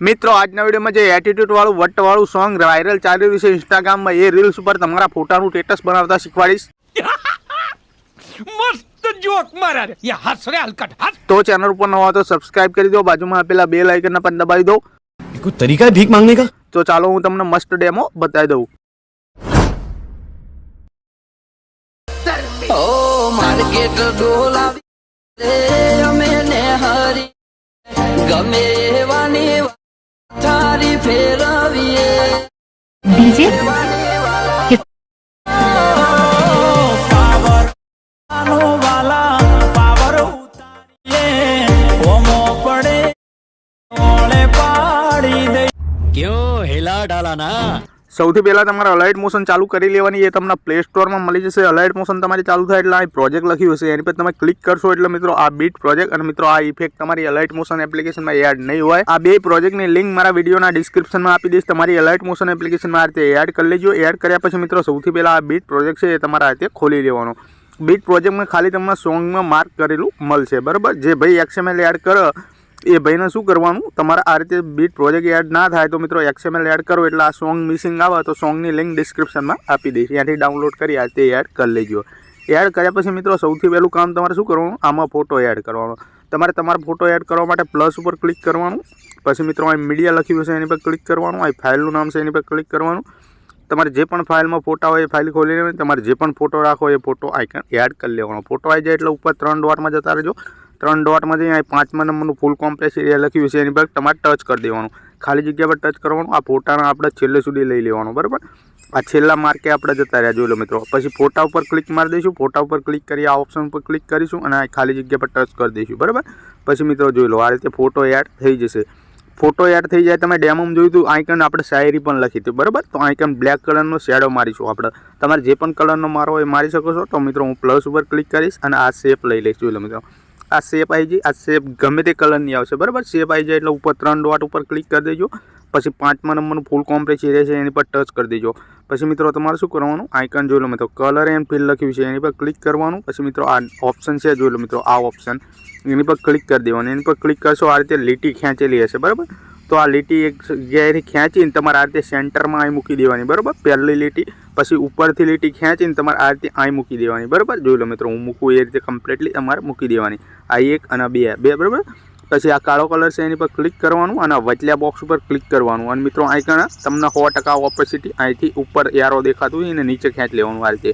મિત્રો આજના વિડીયોમાં જે એટીટ્यूड વાળું વટ વાળું સોંગ વાયરલ ચાલી રહ્યું છે ઇન્સ્ટાગ્રામમાં એ રીલ્સ ઉપર તમારા ફોટાનું સ્ટેટસ બનાવતા શીખવાડીશ। मस्त जोक मारा रे ये हंस रे हलकट हंस। तो चैनल पर नवा तो सब्सक्राइब कर दो, बाजू में आपेला बेल आइकन पर दबाई दो। कोई तरीका है भीख मांगने का? तो चालो हूँ तमने मस्त डेमो बताई दऊं। ओ मार्केट डोला रे अमेने हरी गमे वानी थारी फेरवीए डीजे पावर आनो वाला पावर उतारिए ओमो पड़े ओले पाड़ी दे क्यों हिला डाला ना? સૌથી પહેલા તમારે અલાઇટ મોશન ચાલુ કરી લેવાની, એ તમને પ્લે સ્ટોરમાં મળી જશે। અલાઇટ મોશન તમારી ચાલુ થાય એટલે આ પ્રોજેક્ટ લખ્યું હશે એની પર તમે ક્લિક કરશો એટલે મિત્રો આ બીટ પ્રોજેક્ટ અને મિત્રો આ ઇફેક્ટ તમારી અલાઇટ મોશન એપ્લિકેશનમાં એડ નહીં હોય। આ બે પ્રોજેક્ટની લિંક મારા વિડીયોના ડિસ્ક્રિપ્શનમાં આપી દઈશ। તમારી અલાઇટ મોશન એપ્લિકેશનમાં આ રીતે એડ કરી લેજો। એડ કર્યા પછી મિત્રો સૌથી પહેલા આ બીટ પ્રોજેક્ટ છે એ તમારા આ રીતે ખોલી લેવાનો। બીટ પ્રોજેક્ટમાં ખાલી તમને સોંગમાં માર્ક કરેલું મળશે, બરાબર। જે ભાઈ XML એડ કરે એ ભાઈને શું કરવાનું, તમારે આ રીતે બીટ પ્રોજેક્ટ એડ ના થાય તો મિત્રો XML એડ કરો એટલે આ સોંગ મિસિંગ આવે તો સોંગની લિંક ડિસ્ક્રિપ્શનમાં આપી દઈશ, ત્યાંથી ડાઉનલોડ કરી આ રીતે એડ કરી લેજો। એડ કર્યા પછી મિત્રો સૌથી પહેલું કામ તમારે શું કરવાનું, આમાં ફોટો એડ કરવાનો। તમારે તમારો ફોટો એડ કરવા માટે પ્લસ ઉપર ક્લિક કરવાનું, પછી મિત્રો અહીં મીડિયા લખ્યું છે એની પર ક્લિક કરવાનું, અહીં ફાઇલનું નામ છે એની પર ક્લિક કરવાનું। તમારે જે પણ ફાઇલમાં ફોટા હોય એ ફાઇલ ખોલી લેવાની, તમારે જે પણ ફોટો રાખો એ ફોટો આઇકન એડ કરી લેવાનો। ફોટો આવી જાય એટલે ઉપર 3 ડોટમાં જતા રહેજો। 3 ડોટમાં જઈને અહીં 5મા નંબરનું ફૂલ કોમ્પ્રેસ એરિયા લખ્યું છે એની પર તમારે ટચ કરી દેવાનું, ખાલી જગ્યા પર ટચ કરવાનું। આ ફોટાના આપણે છેલ્લે સુધી લઈ લેવાનો, બરાબર। આ છેલ્લા માર્કે આપણે જતા રહ્યા, જોઈ લો મિત્રો। પછી ફોટા ઉપર ક્લિક મારી દઈશું, ફોટા ઉપર ક્લિક કરી આ ઓપ્શન ઉપર ક્લિક કરીશું અને આ ખાલી જગ્યા પર ટચ કરી દઈશું, બરાબર। પછી મિત્રો જોઈ લો આ રીતે ફોટો એડ થઈ જશે। ફોટો એડ થઈ જાય, તમે ડેમોમાં જોયું હતું આઇકન આપણે શાયરી પણ લખી હતી, બરાબર। તો આઇકન બ્લેક કલરનો શેડો મારીશું આપણે, તમારે જે પણ કલરનો મારો હોય એ મારી શકો છો। તો મિત્રો હું પ્લસ ઉપર ક્લિક કરીશ અને આ શેપ લઈ લઈશ, જોઈ લો મિત્રો। આ શેપ આવી જાય, આ શેપ ગમે તે કલરની આવશે, બરાબર। શેપ આવી જાય એટલે ઉપર 3 ડોટ ઉપર ક્લિક કરી દેજો। પછી 5મા નંબરનું ફૂલ કોમ્પ્રેસ એરિયા છે એની પર ટચ કરી દેજો। પછી મિત્રો તમારે શું કરવાનું, આઇકન જોઈ લો મિત્રો, કલર એન્ડ ફિલ લખ્યું છે એની પર ક્લિક કરવાનું। પછી મિત્રો આ ઓપ્શન છે જોઈ લો મિત્રો, આ ઓપ્શન એની પર ક્લિક કરી દેવાનું। એની પર ક્લિક કરશો આ રીતે લીટી ખેંચેલી હશે, બરાબર। તો આ લીટી એક જગ્યાએથી ખેંચીને તમારે આ રીતે સેન્ટરમાં અહીં મૂકી દેવાની, બરાબર। પહેલી લીટી, પછી ઉપરથી લીટી ખેંચીને તમારે આ રીતે અહીં મૂકી દેવાની, બરાબર। જોઈ લો મિત્રો હું મૂકું એ રીતે કમ્પ્લીટલી તમારે મૂકી દેવાની, આ 1 અને 2, બરાબર। પછી આ કાળો કલર છે એની પર ક્લિક કરવાનું અને વચલા બોક્સ ઉપર ક્લિક કરવાનું અને મિત્રો આઇકન તમને 100% ઓપોસિટી અહીંથી ઉપર એરો દેખાતું હોય એને નીચે ખેંચ લેવાનું। આ રીતે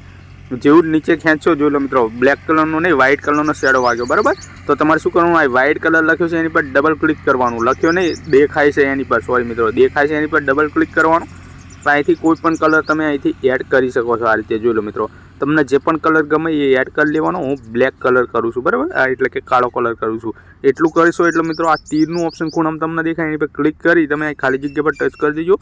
જેવું જ નીચે ખેંચશો, જોઈ લો મિત્રો બ્લેક કલરનો નહીં વ્હાઇટ કલરનો શેડો વાગ્યો, બરાબર। તો તમારે શું કરવાનું, આ વ્હાઇટ કલર લખ્યો છે એની પર ડબલ ક્લિક કરવાનું, લખ્યો નહીં દેખાય છે એની પર, સોરી મિત્રો દેખાય છે એની પર ડબલ ક્લિક કરવાનું। અહીંથી કોઈ પણ કલર તમે અહીંથી એડ કરી શકો છો, આ રીતે જોઈ લો મિત્રો। તમને જે પણ કલર ગમે એ એડ કરી લેવાનો। હું બ્લેક કલર કરું છું, બરાબર, એટલે કે કાળો કલર કરું છું। એટલું કરીશો એટલે મિત્રો આ તીરનું ઓપ્શન ખૂણામાં તમને દેખાય એની પર ક્લિક કરી તમે ખાલી જગ્યા પર ટચ કરી દેજો।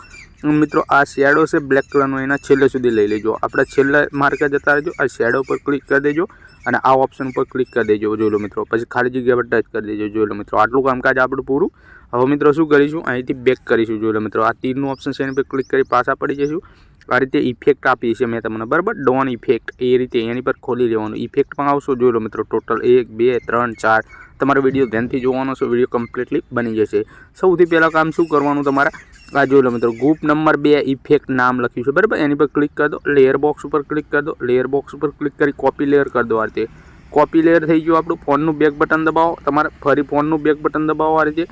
મિત્રો આ શેડો છે બ્લેક કલરનો, એના છેલ્લે સુધી લઈ લેજો, આપણે છેલ્લે માર્કે જતા રહેજો। આ શેડો પર ક્લિક કરી દેજો અને આ ઓપ્શન પર ક્લિક કરી દેજો, જોઈ લો મિત્રો। પછી ખાલી જગ્યા પર ટચ કરી દેજો, જોઈ લો મિત્રો। આટલું કામકાજ આપણું પૂરું। હવે મિત્રો શું કરીશું, અહીંથી બેક કરીશું, જોઈ લો મિત્રો। આ તીરનું ઓપ્શન છે એની પર ક્લિક કરી પાછા પડી જઈશું। આ રીતે ઇફેક્ટ આપી છે મેં તમને, બરાબર, ડોન ઇફેક્ટ એ રીતે એની પર ખોલી લેવાનું। ઇફેક્ટમાં આવશો, જોઈ લો મિત્રો, ટોટલ 1 2 3 4 તમારો વિડીયો ધ્યાનથી જોવાનો છે, વિડીયો કમ્પ્લીટલી બની જશે। સૌથી પહેલાં કામ શું કરવાનું તમારે, આ જોઈ લો મિત્રો ગ્રુપ નંબર 2 ઇફેક્ટ નામ લખ્યું છે, બરાબર। એની પર ક્લિક કરી દો, લેયર બોક્સ ઉપર ક્લિક કરી દો, લેયર બોક્સ ઉપર ક્લિક કરી કોપી લેયર કરી દો। આ રીતે કોપી લેયર થઈ ગયું આપણું। ફોનનું બેક બટન દબાવો, તમારે ફરી ફોનનું બેક બટન દબાવો આ રીતે।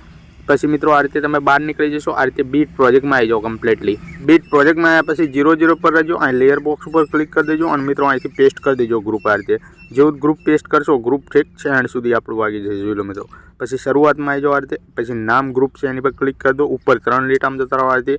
પછી મિત્રો આ રીતે તમે બહાર નીકળી જશો, આ રીતે બીટ પ્રોજેક્ટમાં આવી જાઓ કમ્પ્લીટલી। બીટ પ્રોજેક્ટમાં આવ્યા પછી 0 0 પર રહેજો, અહીં લેયર બોક્સ ઉપર ક્લિક કરી દેજો અને મિત્રો અહીંથી પેસ્ટ કરી દેજો ગ્રુપ। આ રીતે જેવું ગ્રુપ પેસ્ટ કરશો ગ્રુપ ઠીક છે એન્ડ સુધી આપણું વાગી જશે, જોઈ લો મિત્રો। પછી શરૂઆતમાં આવી જાઓ આ રીતે, પછી નામ ગ્રુપ છે એની પર ક્લિક કરી દો, ઉપર 3 લીટામાં જતા રહો, આ રીતે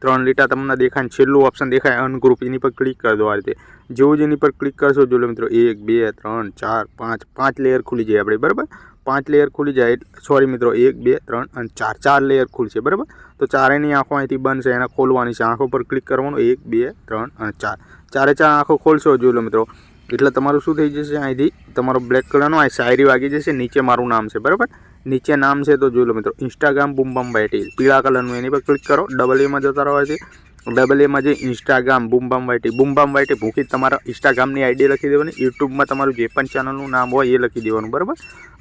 3 લીટા તમને દેખાય, છેલ્લું ઓપ્શન દેખાય અનગ્રુપ એની પર ક્લિક કરી દો। આ રીતે જેવું જ એની પર ક્લિક કરશો, જોઈ લો મિત્રો 1 2 3 4 5 લેયર ખુલી જાય આપણે, બરાબર। 5 લેયર ખુલી જાય, સોરી મિત્રો 1 2 3 અને 4 લેયર ખુલશે, બરાબર। તો ચારેની આંખો અહીંથી બંધ છે, એને ખોલવાની છે, આંખો પર ક્લિક કરવાનું, 1 2 3 અને 4 4 આંખો ખોલશો, જોઈ લો મિત્રો। એટલે તમારું શું થઈ જશે, અહીંથી તમારો બ્લેક કલરનો આ શાયરી વાગી જશે, નીચે મારું નામ છે, બરાબર। નીચે નામ છે તો જોઈ લો મિત્રો ઇન્સ્ટાગ્રામ બૂમ બમ બેટી પીળા કલરનું, એની પર ક્લિક કરો, ડબલ એમાં જતા રહો છે। AA જે ઇન્સ્ટાગ્રામ બૂમબામ વાયટી ભૂકી તમારા ઇન્સ્ટાગ્રામની આઈડી લખી દેવાની. યુટ્યુબમાં તમારું જે પણ ચેનલનું નામ હોય એ લખી દેવાનું, બરાબર.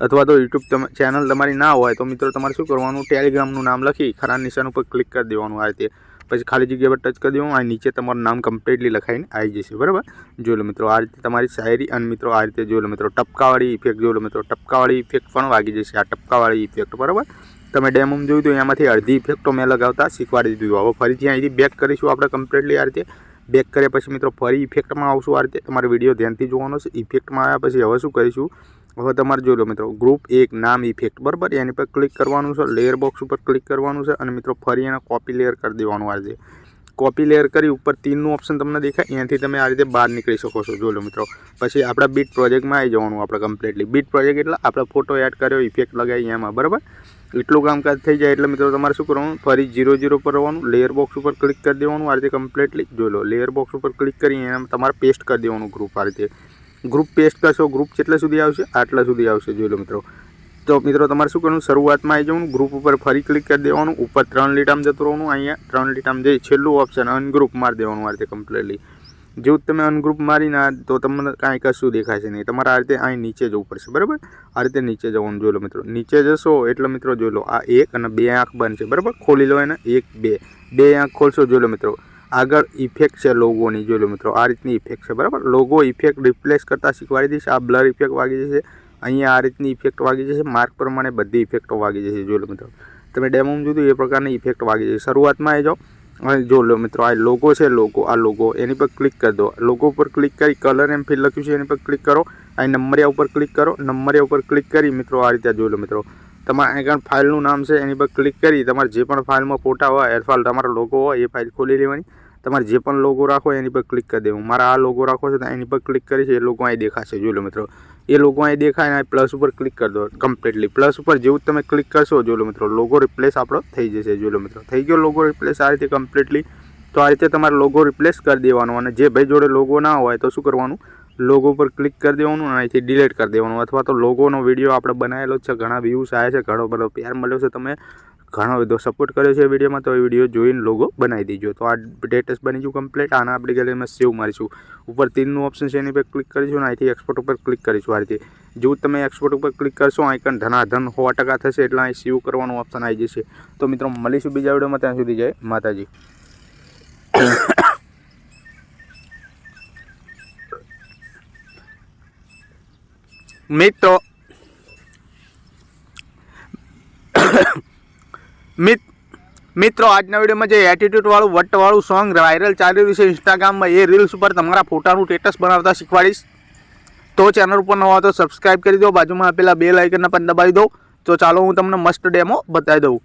અથવા તો યુટ્યુબ ચેનલ તમારી ના હોય તો મિત્રો તમારે શું કરવાનું, ટેલિગ્રામનું નામ લખી ખરા નિશાન ઉપર ક્લિક કરી દેવાનું. આ રીતે પછી ખાલી જગ્યા પર ટચ કરી દેવાનું. આ નીચે તમારું નામ કમ્પ્લીટલી લખાઈને આવી જશે, બરાબર. જોઈ લો મિત્રો, આ રીતે તમારી શાયરી અને મિત્રો આ રીતે જોઈ લો મિત્રો ટપકાવાળી ઇફેક્ટ જોઈ લો મિત્રો, ટપકાવાળી ઇફેક્ટ પણ વાગી જશે. આ ટપકાવાળી ઇફેક્ટ, બરાબર. તમે ડેમોમાં જોયું તો એમાંથી અડધી ઇફેક્ટો મેં લગાવતા શીખવાડી દીધું. હવે ફરીથી અહીંથી બેક કરીશું આપણે કમ્પ્લીટલી. આ રીતે બેક કર્યા પછી મિત્રો ફરી ઇફેક્ટમાં આવશું. આ રીતે તમારે વિડીયો ધ્યાનથી જોવાનો છે. ઇફેક્ટમાં આવ્યા પછી હવે શું કરીશું, હવે તમારે જોઈ લો મિત્રો ગ્રુપ 1 નામ ઇફેક્ટ, બરાબર. એની પર ક્લિક કરવાનું છે, લેયર બોક્સ ઉપર ક્લિક કરવાનું છે અને મિત્રો ફરી એને કોપી લેયર કરી દેવાનું. આ રીતે કોપી લેયર કરી ઉપર 3નું ઓપ્શન તમને દેખાય, અહીંયાથી તમે આ રીતે બહાર નીકળી શકો છો. જોઈ લો મિત્રો, પછી આપણા બીટ પ્રોજેક્ટમાં આવી જવાનું આપણે કમ્પ્લીટલી. બીટ પ્રોજેક્ટ એટલે આપણે ફોટો એડ કર્યો, ઇફેક્ટ લગાવી એમાં, બરાબર. એટલું કામકાજ થઈ જાય એટલે મિત્રો તમારે શું કરવાનું, ફરી 0 પર આવવાનું, લેયર બોક્સ ઉપર ક્લિક કરી દેવાનું. આ રીતે કમ્પ્લીટલી જોઈ લો, લેયર બોક્સ ઉપર ક્લિક કરી એને તમારે પેસ્ટ કરી દેવાનું ગ્રુપ. આ રીતે ગ્રુપ પેસ્ટ કરશો, ગ્રુપ કેટલા સુધી આવશે, આટલા સુધી આવશે. જોઈ લો મિત્રો, તો મિત્રો તમારે શું કરવાનું, શરૂઆતમાં આવી જવાનું, ગ્રુપ ઉપર ફરી ક્લિક કરી દેવાનું, ઉપર 3 લીટામાં જતું રહેવાનું. અહીંયા 3 લીટામાં જઈ છેલ્લું ઓપ્શન અનગ્રુપ મારી દેવાનું. આ રીતે કમ્પ્લીટલી જેવું તમે અનગ્રુપ મારીને તો તમને કાંઈ કશું દેખાશે નહીં. તમારે આ રીતે અહીં નીચે જવું પડશે, બરાબર. આ રીતે નીચે જવાનું. જોઈ લો મિત્રો, નીચે જશો એટલે મિત્રો જોઈ લો આ 1 અને 2 આંખ બનશે, બરાબર. ખોલી લો એને, 1 2 આંખ ખોલશો. જોઈ લો મિત્રો આગળ ઇફેક્ટ છે લોગોની. જોઈ લો મિત્રો આ રીતની ઇફેક્ટ છે, બરાબર. લોગો ઇફેક્ટ રિપ્લેસ કરતાં શીખવાડી દઈશ. આ બ્લર ઇફેક્ટ વાગી જશે, અહીંયા આ રીતની ઇફેક્ટ વાગી જશે, માર્ક પ્રમાણે બધી ઇફેક્ટો વાગી જશે. જોઈ લો મિત્રો, તમે ડેમોમાં જોયું એ પ્રકારની ઇફેક્ટ વાગી જશે. શરૂઆતમાં આવી જાઓ અને જો લો મિત્રો આ લોગો છે, આ લોગો એની પર ક્લિક કરી દો. લોગો ઉપર ક્લિક કરી કલર એમ ફિલ લખ્યું છે એની પર ક્લિક કરો. અહીં નંબરિયા ઉપર ક્લિક કરો, નંબરિયા ઉપર ક્લિક કરી મિત્રો આ રીતે જોઈ લો મિત્રો તમારે આગળ ફાઇલનું નામ છે એની પર ક્લિક કરી તમારે જે પણ ફાઇલમાં ફોટા હોય એરફાઇલ તમારો લોગો હોય એ ફાઇલ ખોલી લેવાની. તમારે જે પણ લોગો રાખો એની પર ક્લિક કરી દેવું. મારા આ લોગો રાખો છે તો એની પર ક્લિક કરી છે, એ લોગો અહીં દેખાશે. જોઈ લો મિત્રો, એ લોગો અહીં દેખાય ને પ્લસ ઉપર ક્લિક કરી દો કમ્પ્લીટલી. પ્લસ ઉપર જેવું તમે ક્લિક કરશો જોઈ લો મિત્રો લોગો રિપ્લેસ આપણો થઈ જશે. જોઈ લો મિત્રો થઈ ગયો લોગો રિપ્લેસ આ રીતે કમ્પ્લીટલી. તો આ રીતે તમારે લોગો રિપ્લેસ કરી દેવાનો. અને જે ભાઈ જોડે લોગો ના હોય તો શું કરવાનું, લોગો પર ક્લિક કરી દેવાનું અને અહીંથી ડિલીટ કરી દેવાનું. અથવા તો લોગોનો વિડીયો આપણે બનાવેલો છે, ઘણા વ્યૂઝ આવ્યા છે, ઘણો બધો પ્યાર મળ્યો છે, તમે ઘણો બધો સપોર્ટ કર્યો છે વિડીયોમાં, તો એ વિડીયો જોઈને લોગો બનાવી દેજો. તો આ સ્ટેટસ બની ગયું કમ્પ્લીટ. આના આપણી ગેલેરીમાં સેવ મારીશું. ઉપર 3નું ઓપ્શન છે એની પર ક્લિક કરીશું અને અહીંથી એક્સપોર્ટ ઉપર ક્લિક કરીશું. આ રીતે જેવું તમે એક્સપોર્ટ ઉપર ક્લિક કરશો આઇકન ધનાધન 100% થશે એટલે અહીં સેવ કરવાનું ઓપ્શન આવી જશે. તો મિત્રો મળીશું બીજા વિડીયોમાં, ત્યાં સુધી જય માતાજી. મિત્રો આજના વિડીયોમાં જે એટીટ્યુડવાળું વટવાળું સોંગ વાયરલ ચાલી રહ્યું છે ઇન્સ્ટાગ્રામમાં, એ રીલ્સ ઉપર તમારા ફોટાનું સ્ટેટસ બનાવતા શીખવાડીશ. તો ચેનલ ઉપર ન હોય તો સબસ્ક્રાઈબ કરી દો, બાજુમાં આપેલા બેલ આઇકનને પણ દબાવી દો. તો ચાલો હું તમને મસ્ત ડેમો બતાવી દઉં.